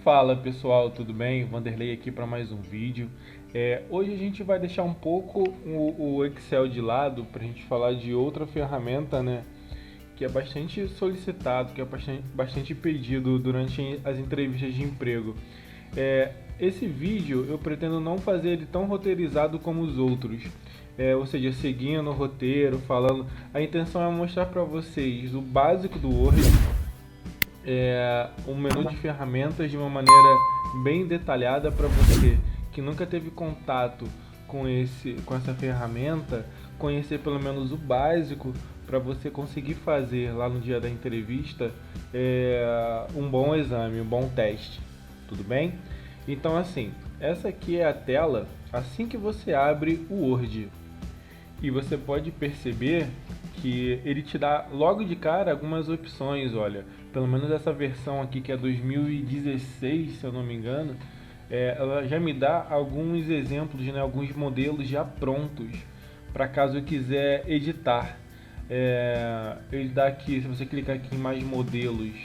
Fala pessoal, tudo bem? Vanderlei aqui para mais um vídeo. Hoje a gente vai deixar um pouco o Excel de lado para a gente falar de outra ferramenta, né? Que é bastante solicitado, que é bastante pedido durante as entrevistas de emprego. Esse vídeo eu pretendo não fazer ele tão roteirizado como os outros. Ou seja, seguindo o roteiro, falando. A intenção é mostrar para vocês o básico do Word, um menu de ferramentas de uma maneira bem detalhada para você que nunca teve contato com essa ferramenta, conhecer pelo menos o básico para você conseguir fazer lá no dia da entrevista um bom exame, um bom teste, tudo bem? Então assim, essa aqui é a tela assim que você abre o Word. E você pode perceber que ele te dá logo de cara algumas opções, olha, pelo menos essa versão aqui que é 2016, se eu não me engano, ela já me dá alguns exemplos, né, alguns modelos já prontos para caso eu quiser editar. Ele dá aqui, se você clicar aqui em mais modelos,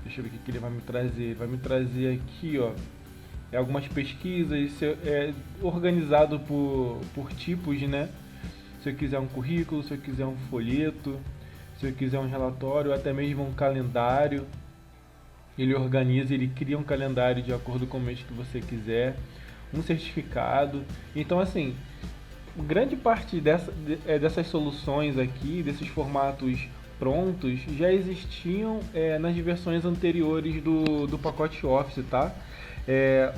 deixa eu ver o que ele vai me trazer. Ele vai me trazer aqui, ó, algumas pesquisas, organizado por tipos, né? Se eu quiser um currículo, se eu quiser um folheto, se eu quiser um relatório, até mesmo um calendário. Ele organiza, ele cria um calendário de acordo com o mês que você quiser, um certificado. Então assim, grande parte dessas soluções aqui, desses formatos prontos, já existiam nas versões anteriores do pacote Office, tá?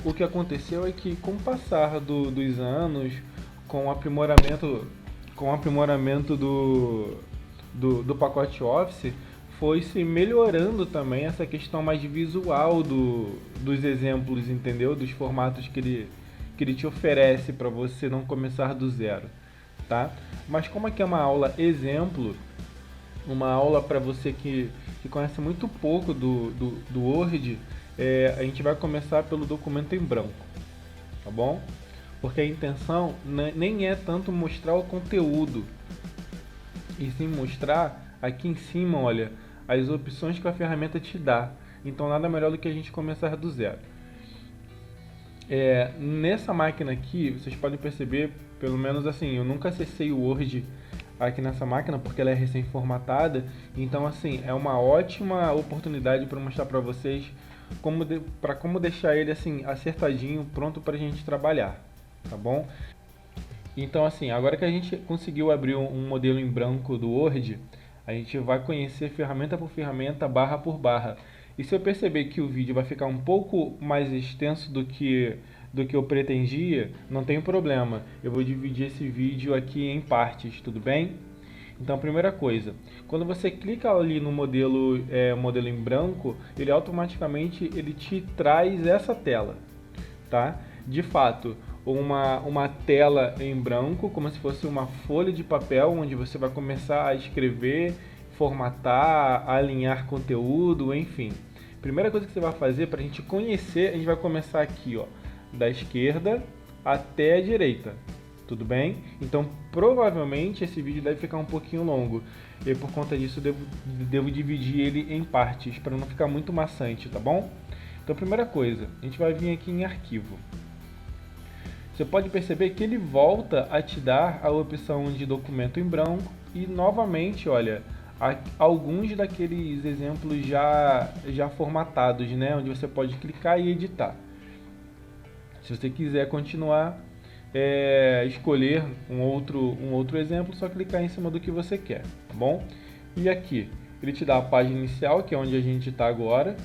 O que aconteceu é que com o passar dos anos, com o aprimoramento do pacote Office, foi se melhorando também essa questão mais visual dos exemplos, entendeu? Dos formatos que ele te oferece para você não começar do zero, tá? Mas como aqui é uma aula exemplo, uma aula para você que conhece muito pouco do Word, a gente vai começar pelo documento em branco, tá bom? Porque a intenção nem é tanto mostrar o conteúdo, e sim mostrar aqui em cima, olha, as opções que a ferramenta te dá. Então nada melhor do que a gente começar do zero. Nessa máquina aqui, vocês podem perceber, pelo menos assim, eu nunca acessei o Word aqui nessa máquina porque ela é recém-formatada. Então assim, é uma ótima oportunidade para mostrar para vocês como deixar ele assim acertadinho, pronto para a gente trabalhar, tá bom? Então assim, agora que a gente conseguiu abrir um modelo em branco do Word, a gente vai conhecer ferramenta por ferramenta, barra por barra. E se eu perceber que o vídeo vai ficar um pouco mais extenso do que eu pretendia, não tem problema. Eu vou dividir esse vídeo aqui em partes, tudo bem? Então, primeira coisa, quando você clica ali no modelo em branco, ele automaticamente te traz essa tela, tá? De fato, uma tela em branco, como se fosse uma folha de papel, onde você vai começar a escrever, formatar, alinhar conteúdo, enfim. Primeira coisa que você vai fazer para a gente conhecer, a gente vai começar aqui, ó, da esquerda até a direita, tudo bem? Então provavelmente esse vídeo deve ficar um pouquinho longo, e por conta disso devo dividir ele em partes para não ficar muito maçante, tá bom? Então primeira coisa, a gente vai vir aqui em arquivo. Você pode perceber que ele volta a te dar a opção de documento em branco e novamente, olha, alguns daqueles exemplos já formatados, né, onde você pode clicar e editar. Se você quiser continuar, escolher um outro exemplo, só clicar em cima do que você quer, tá bom? E aqui, ele te dá a página inicial, que é onde a gente está agora,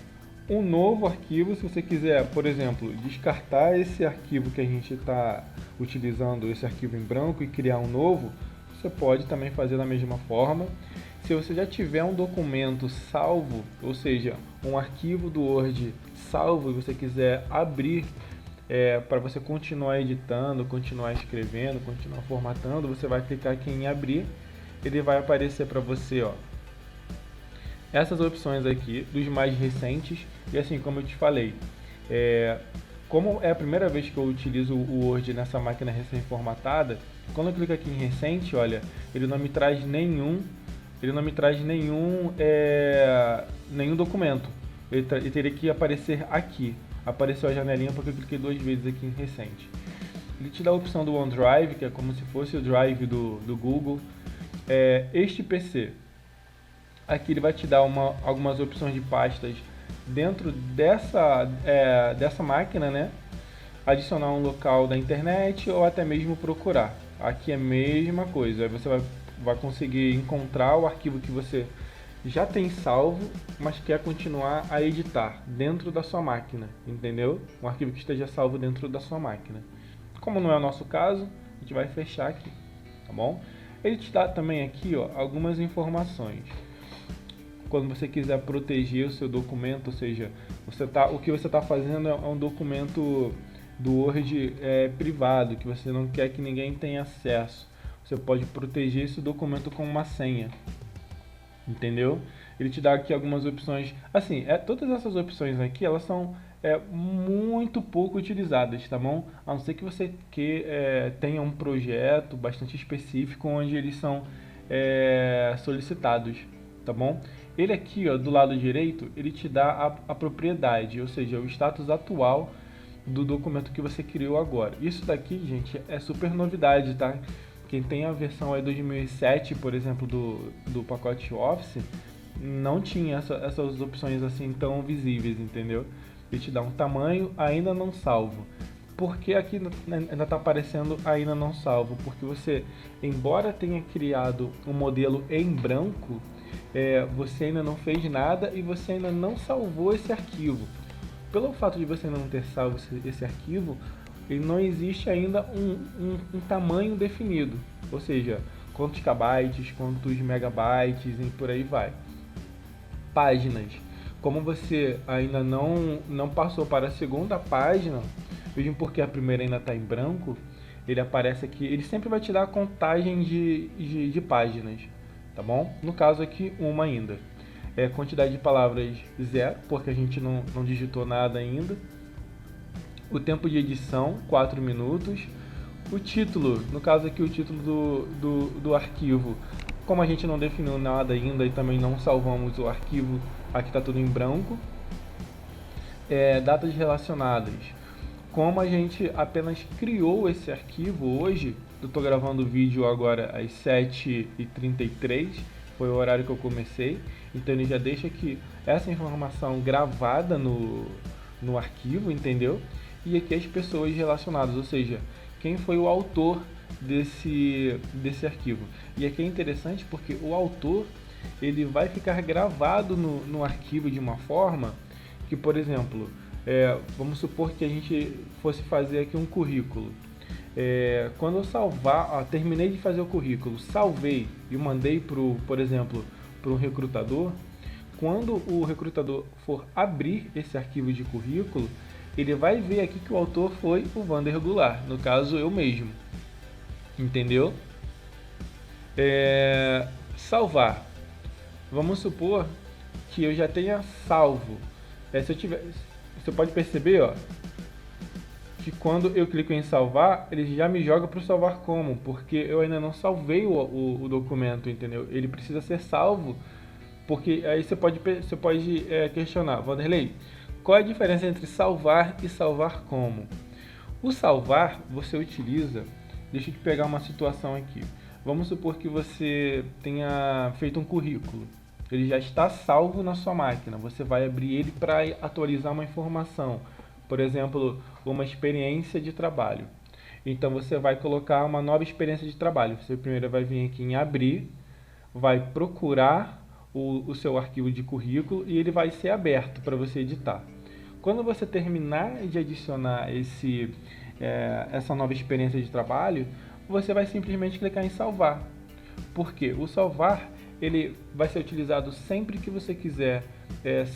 um novo arquivo, se você quiser, por exemplo, descartar esse arquivo que a gente está utilizando, esse arquivo em branco, e criar um novo, você pode também fazer da mesma forma. Se você já tiver um documento salvo, ou seja, um arquivo do Word salvo, e você quiser abrir para você continuar editando, continuar escrevendo, continuar formatando, você vai clicar aqui em abrir, ele vai aparecer para você, ó, essas opções aqui dos mais recentes. E assim, como eu te falei, como é a primeira vez que eu utilizo o Word nessa máquina recém-formatada, quando eu clico aqui em recente, olha, ele não me traz nenhum documento. ele teria que aparecer aqui. Apareceu a janelinha porque eu cliquei 2 vezes aqui em recente. Ele te dá a opção do OneDrive, que é como se fosse o Drive do Google. Este PC, aqui ele vai te dar algumas opções de pastas dentro dessa máquina, né? Adicionar um local da internet ou até mesmo procurar. Aqui é a mesma coisa, aí você vai conseguir encontrar o arquivo que você já tem salvo, mas quer continuar a editar dentro da sua máquina, entendeu? Um arquivo que esteja salvo dentro da sua máquina. Como não é o nosso caso, a gente vai fechar aqui, tá bom? Ele te dá também aqui, ó, algumas informações. Quando você quiser proteger o seu documento, ou seja, o que você está fazendo é um documento do Word privado, que você não quer que ninguém tenha acesso. Você pode proteger esse documento com uma senha, entendeu? Ele te dá aqui algumas opções. Assim, todas essas opções aqui, elas são muito pouco utilizadas, tá bom? A não ser que você tenha um projeto bastante específico onde eles são solicitados, tá bom? Ele aqui, ó, do lado direito, ele te dá a propriedade, ou seja, o status atual do documento que você criou agora. Isso daqui, gente, é super novidade, tá? Quem tem a versão 2007, por exemplo, do pacote Office, não tinha essas opções assim tão visíveis, entendeu? Ele te dá um tamanho ainda não salvo. Por que aqui ainda está aparecendo ainda não salvo? Porque você, embora tenha criado um modelo em branco, você ainda não fez nada e você ainda não salvou esse arquivo. Pelo fato de você ainda não ter salvo esse arquivo, ele não existe ainda um tamanho definido, ou seja, quantos kbytes, quantos megabytes e por aí vai. Páginas, como você ainda não passou para a segunda página, mesmo porque a primeira ainda está em branco, ele aparece aqui, ele sempre vai te dar a contagem de páginas, tá bom? No caso aqui, uma ainda. Quantidade de palavras 0, porque a gente não digitou nada ainda. O tempo de edição, 4 minutos. O título, no caso aqui o título do arquivo, como a gente não definiu nada ainda e também não salvamos o arquivo, aqui está tudo em branco. Datas relacionadas. Como a gente apenas criou esse arquivo hoje, eu estou gravando o vídeo agora às 7h33, foi o horário que eu comecei, então ele já deixa aqui essa informação gravada no arquivo, entendeu? E aqui as pessoas relacionadas, ou seja, quem foi o autor desse arquivo. E aqui é interessante porque o autor, ele vai ficar gravado no arquivo de uma forma que, por exemplo, vamos supor que a gente fosse fazer aqui um currículo. Quando eu salvar, terminei de fazer o currículo, salvei e mandei por exemplo, para um recrutador, quando o recrutador for abrir esse arquivo de currículo, ele vai ver aqui que o autor foi o Wander Goulart, no caso eu mesmo, entendeu? Salvar, vamos supor que eu já tenha salvo. Você pode perceber, ó, que quando eu clico em salvar, ele já me joga para o salvar como, porque eu ainda não salvei o documento, entendeu? Ele precisa ser salvo, porque aí você pode questionar, Wanderley, qual é a diferença entre salvar e salvar como? O salvar você utiliza, deixa eu te pegar uma situação aqui. Vamos supor que você tenha feito um currículo. Ele já está salvo na sua máquina. Você vai abrir ele para atualizar uma informação. Por exemplo, uma experiência de trabalho. Então você vai colocar uma nova experiência de trabalho. Você primeiro vai vir aqui em abrir, vai procurar o seu arquivo de currículo e ele vai ser aberto para você editar. Quando você terminar de adicionar essa nova experiência de trabalho, você vai simplesmente clicar em salvar. Por quê? O salvar ele vai ser utilizado sempre que você quiser,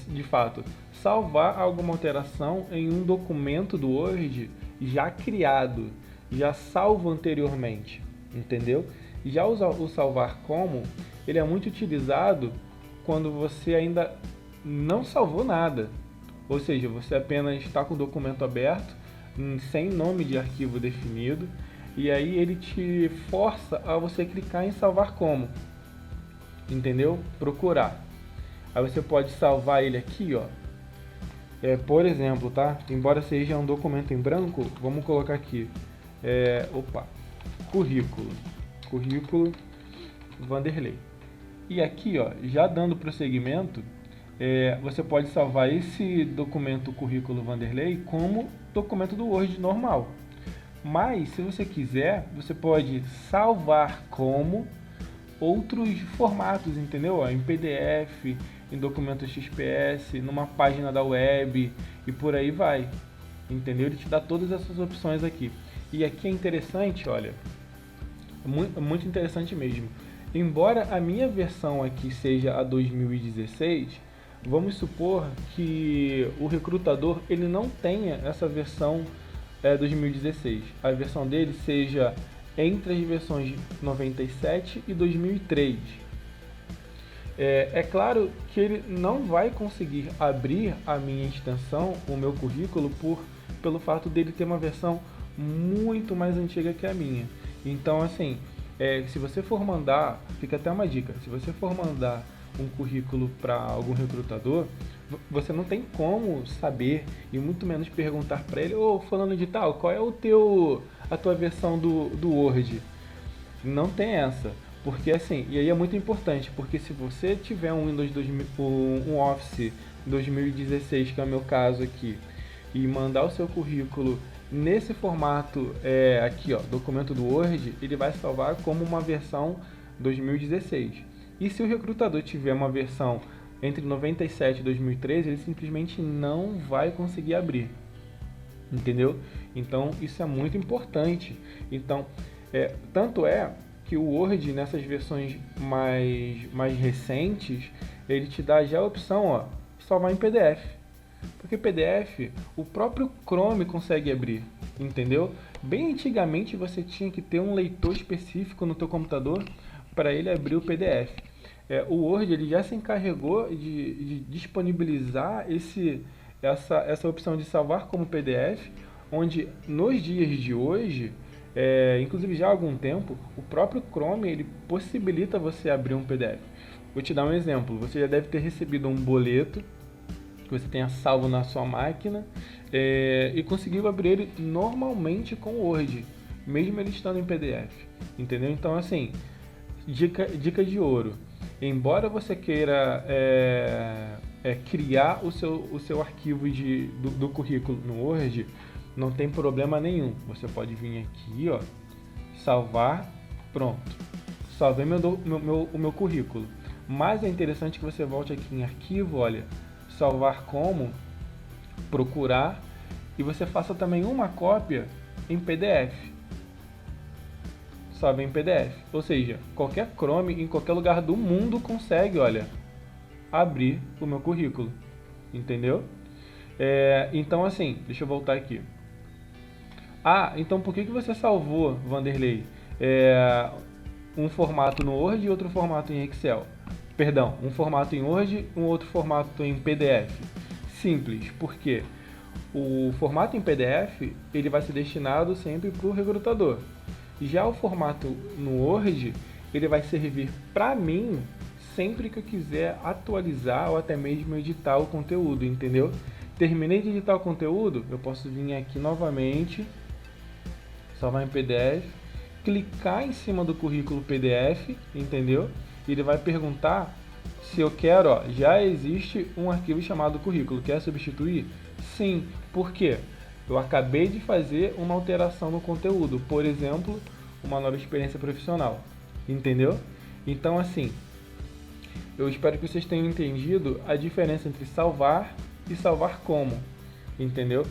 de fato, salvar alguma alteração em um documento do Word já criado, já salvo anteriormente, entendeu? Já o salvar como, ele é muito utilizado quando você ainda não salvou nada, ou seja, você apenas está com o documento aberto, sem nome de arquivo definido, e aí ele te força a você clicar em salvar como, entendeu? Procurar. Aí você pode salvar ele aqui, ó, Por exemplo, tá? Embora seja um documento em branco, vamos colocar aqui. Opa, currículo. Currículo Vanderlei. E aqui, ó, já dando prosseguimento, você pode salvar esse documento currículo Vanderlei como documento do Word normal. Mas, se você quiser, você pode salvar como outros formatos, entendeu? Em PDF, em documento XPS, numa página da web e por aí vai, entendeu? Ele te dá todas essas opções aqui. E aqui é interessante, olha, muito interessante mesmo. Embora a minha versão aqui seja a 2016, vamos supor que o recrutador ele não tenha essa versão 2016. A versão dele seja entre as versões 97 e 2003. É claro que ele não vai conseguir abrir a minha extensão, o meu currículo, pelo fato dele ter uma versão muito mais antiga que a minha. Então, assim, se você for mandar, fica até uma dica, se você for mandar um currículo para algum recrutador, você não tem como saber e muito menos perguntar para ele, falando de tal, qual é a tua versão do Word? Não tem essa, porque assim, e aí é muito importante, porque se você tiver um Windows 2000, um Office 2016, que é o meu caso aqui, e mandar o seu currículo nesse formato aqui, ó, documento do Word, ele vai salvar como uma versão 2016. E se o recrutador tiver uma versão entre 97 e 2013, ele simplesmente não vai conseguir abrir, entendeu? Então isso é muito importante. Então, tanto é que o Word nessas versões mais recentes, ele te dá já a opção, ó, salvar em PDF. Porque PDF, o próprio Chrome consegue abrir, entendeu? Bem antigamente você tinha que ter um leitor específico no teu computador para ele abrir o PDF. O Word ele já se encarregou de disponibilizar essa opção de salvar como PDF, onde nos dias de hoje, inclusive já há algum tempo, o próprio Chrome ele possibilita você abrir um PDF. Vou te dar um exemplo, você já deve ter recebido um boleto que você tenha salvo na sua máquina e conseguiu abrir ele normalmente com o Word, mesmo ele estando em PDF, entendeu? Então, assim, dica de ouro. Embora você queira criar o seu arquivo do currículo no Word, não tem problema nenhum. Você pode vir aqui, ó, salvar, pronto. Salvei o meu currículo. Mas é interessante que você volte aqui em arquivo, olha, salvar como, procurar, e você faça também uma cópia em PDF. Salve em PDF. Ou seja, qualquer Chrome em qualquer lugar do mundo consegue, olha, abrir o meu currículo. Entendeu? Então assim, deixa eu voltar aqui. Então por que você salvou, Vanderlei, um formato no Word e outro formato em Excel? Perdão, um formato em Word e um outro formato em PDF. Simples, porque o formato em PDF ele vai ser destinado sempre para o recrutador. Já o formato no Word ele vai servir para mim sempre que eu quiser atualizar ou até mesmo editar o conteúdo, entendeu? Terminei de editar o conteúdo, eu posso vir aqui novamente, salvar em PDF, clicar em cima do currículo PDF, entendeu? E ele vai perguntar se eu quero, ó, já existe um arquivo chamado currículo, quer substituir? Sim, por quê? Eu acabei de fazer uma alteração no conteúdo, por exemplo, uma nova experiência profissional, entendeu? Então, assim, eu espero que vocês tenham entendido a diferença entre salvar e salvar como, entendeu?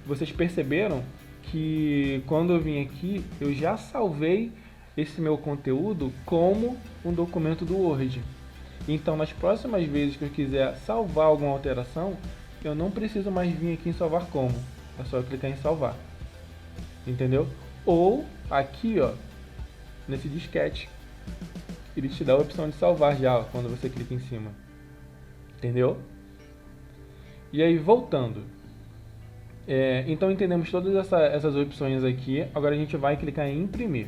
Vocês perceberam que quando eu vim aqui, eu já salvei esse meu conteúdo como um documento do Word. Então, nas próximas vezes que eu quiser salvar alguma alteração, eu não preciso mais vir aqui em salvar como. É só eu clicar em salvar. Entendeu? Ou aqui, ó, nesse disquete, ele te dá a opção de salvar já, ó, quando você clica em cima. Entendeu? E aí, voltando. Então, entendemos todas essas opções aqui. Agora a gente vai clicar em imprimir.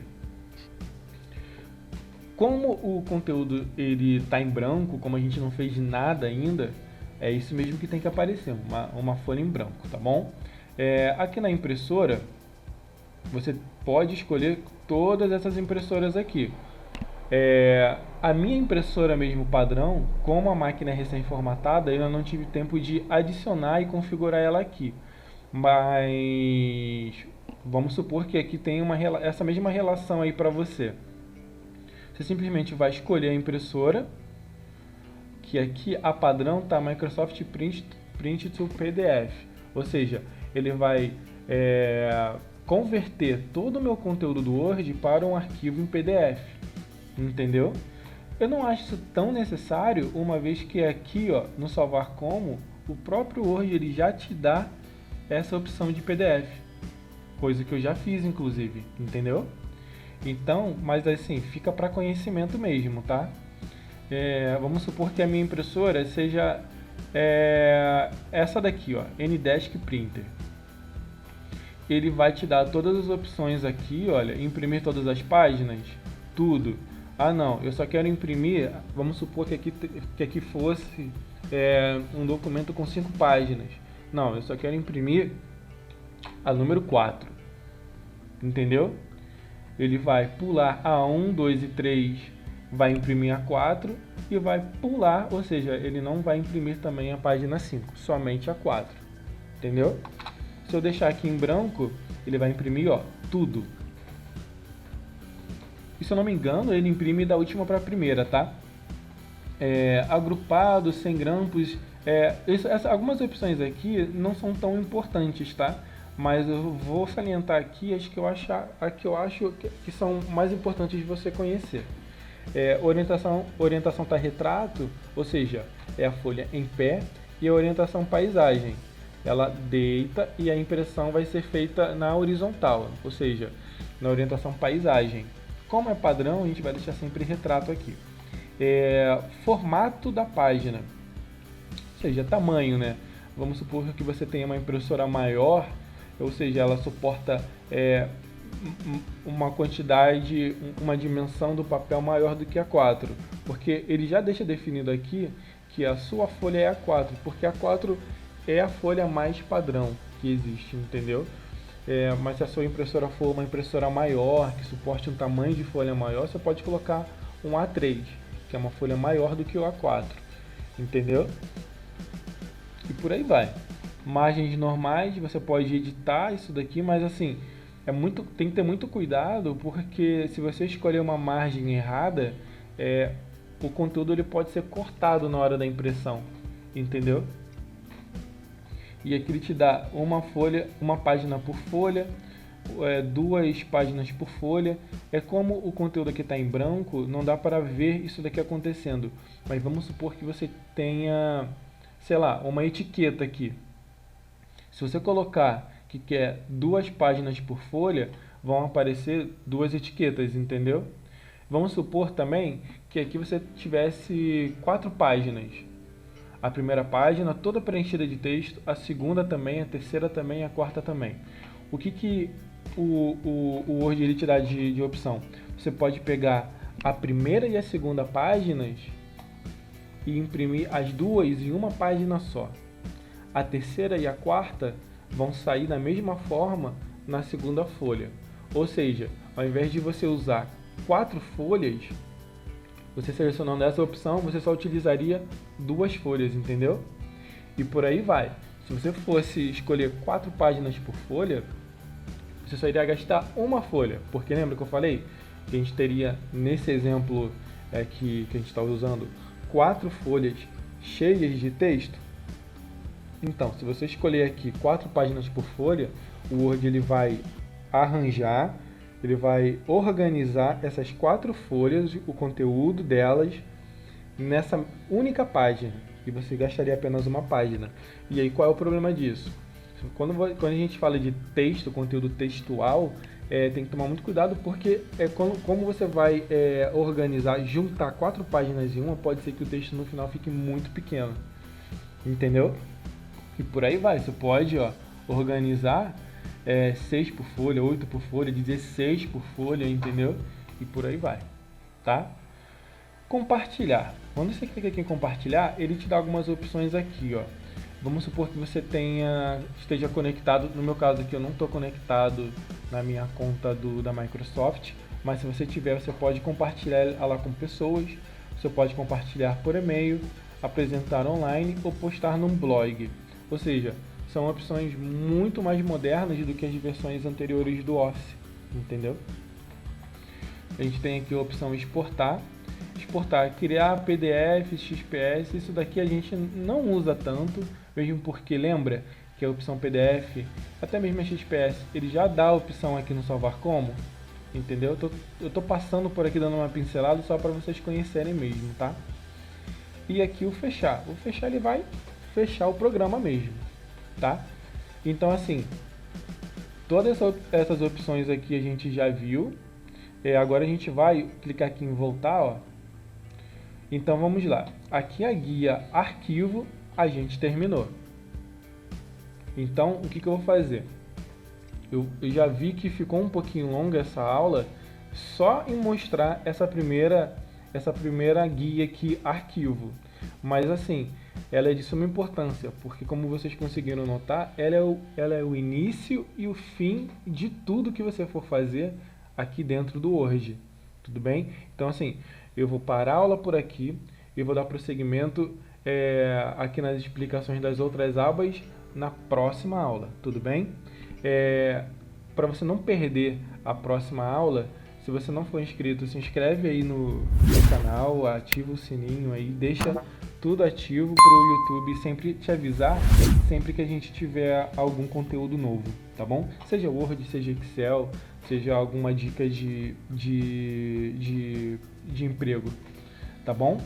Como o conteúdo ele está em branco, como a gente não fez nada ainda, É isso mesmo que tem que aparecer, uma folha em branco, tá bom? Aqui na impressora, você pode escolher todas essas impressoras aqui. A minha impressora mesmo padrão, como a máquina é recém-formatada, eu não tive tempo de adicionar e configurar ela aqui. Mas vamos supor que aqui tem essa mesma relação aí para você. Você simplesmente vai escolher a impressora, que aqui a padrão está Microsoft Print to PDF, ou seja, ele vai converter todo o meu conteúdo do Word para um arquivo em PDF, entendeu? Eu não acho isso tão necessário, uma vez que aqui, ó, no salvar como, o próprio Word ele já te dá essa opção de PDF, coisa que eu já fiz inclusive, entendeu? Então, mas assim, fica para conhecimento mesmo, tá? Vamos supor que a minha impressora seja essa daqui, ó, N-Desk Printer. Ele vai te dar todas as opções aqui, olha, imprimir todas as páginas, tudo. Ah não, eu só quero imprimir, vamos supor que aqui fosse um documento com 5 páginas. Não, eu só quero imprimir a número 4, entendeu? Ele vai pular a 1, 2 e 3, vai imprimir a 4 e vai pular, ou seja, ele não vai imprimir também a página 5, somente a 4, entendeu? Se eu deixar aqui em branco, ele vai imprimir, ó, tudo. E se eu não me engano, ele imprime da última para a primeira, tá? Agrupado, sem grampos, algumas opções aqui não são tão importantes, tá? Mas eu vou salientar aqui as que eu acho que são mais importantes de você conhecer. Orientação tá retrato, ou seja, é a folha em pé, e a orientação paisagem. Ela deita e a impressão vai ser feita na horizontal, ou seja, na orientação paisagem. Como é padrão, a gente vai deixar sempre retrato aqui. Formato da página, ou seja, tamanho, né? Vamos supor que você tenha uma impressora maior, ou seja, ela suporta uma quantidade, uma dimensão do papel maior do que a 4, porque ele já deixa definido aqui que a sua folha é a 4, porque a 4 é a folha mais padrão que existe, entendeu? Mas se a sua impressora for uma impressora maior, que suporte um tamanho de folha maior, você pode colocar um A3, que é uma folha maior do que o A4, entendeu? E por aí vai. Margens normais, você pode editar isso daqui, mas assim, tem que ter muito cuidado, porque se você escolher uma margem errada, o conteúdo ele pode ser cortado na hora da impressão, entendeu? E aqui ele te dá uma página por folha, 2 páginas por folha. Como o conteúdo aqui está em branco, não dá para ver isso daqui acontecendo. Mas vamos supor que você tenha, sei lá, uma etiqueta aqui. Se você colocar que quer 2 páginas por folha, vão aparecer 2 etiquetas, entendeu? Vamos supor também que aqui você tivesse 4 páginas. A primeira página toda preenchida de texto, a segunda também, a terceira também, a quarta também. O que o Word ele te dá de opção? Você pode pegar a primeira e a segunda páginas e imprimir as duas em uma página só. A terceira e a quarta vão sair da mesma forma na segunda folha. Ou seja, ao invés de você usar 4 folhas, você selecionando essa opção, você só utilizaria 2 folhas, entendeu? E por aí vai. Se você fosse escolher 4 páginas por folha, você só iria gastar uma folha. Porque lembra que eu falei que a gente teria, nesse exemplo que a gente está usando, 4 folhas cheias de texto? Então, se você escolher aqui 4 páginas por folha, o Word ele vai arranjar, ele vai organizar essas 4 folhas, o conteúdo delas, nessa única página. E você gastaria apenas uma página. E aí qual é o problema disso? Quando a gente fala de texto, conteúdo textual, tem que tomar muito cuidado, porque como você vai organizar, juntar 4 páginas em uma, pode ser que o texto no final fique muito pequeno. Entendeu? E por aí vai. Você pode organizar 6 por folha, 8 por folha, 16 por folha, entendeu? E por aí vai, tá? Compartilhar. Quando você clica aqui em compartilhar, ele te dá algumas opções aqui, ó. Vamos supor que você esteja conectado, no meu caso aqui eu não estou conectado na minha conta da Microsoft, mas se você tiver, você pode compartilhar ela com pessoas, você pode compartilhar por e-mail, apresentar online ou postar num blog. Ou seja, são opções muito mais modernas do que as versões anteriores do Office, entendeu? A gente tem aqui a opção exportar, criar PDF, XPS, isso daqui a gente não usa tanto, mesmo porque lembra que a opção PDF, até mesmo a XPS, ele já dá a opção aqui no salvar como, entendeu? Eu tô passando por aqui dando uma pincelada só para vocês conhecerem mesmo, tá? E aqui o fechar ele vai fechar o programa mesmo, tá? Então assim, todas essas opções aqui a gente já viu. Agora a gente vai clicar aqui em voltar, ó. Então vamos lá. Aqui a guia arquivo a gente terminou. Então o que eu vou fazer? Eu já vi que ficou um pouquinho longa essa aula só em mostrar essa primeira guia aqui arquivo. Mas assim, ela é de suma importância, porque como vocês conseguiram notar, ela é o início e o fim de tudo que você for fazer aqui dentro do Word, tudo bem? Então assim, eu vou parar a aula por aqui e vou dar prosseguimento aqui nas explicações das outras abas na próxima aula, tudo bem? Para você não perder a próxima aula, se você não for inscrito, se inscreve aí no canal, ativa o sininho aí, deixa tudo ativo para o YouTube sempre te avisar sempre que a gente tiver algum conteúdo novo, tá bom? Seja Word, seja Excel, seja alguma dica de emprego, tá bom?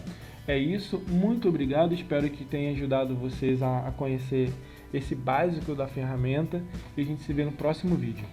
É isso, muito obrigado, espero que tenha ajudado vocês a conhecer esse básico da ferramenta e a gente se vê no próximo vídeo.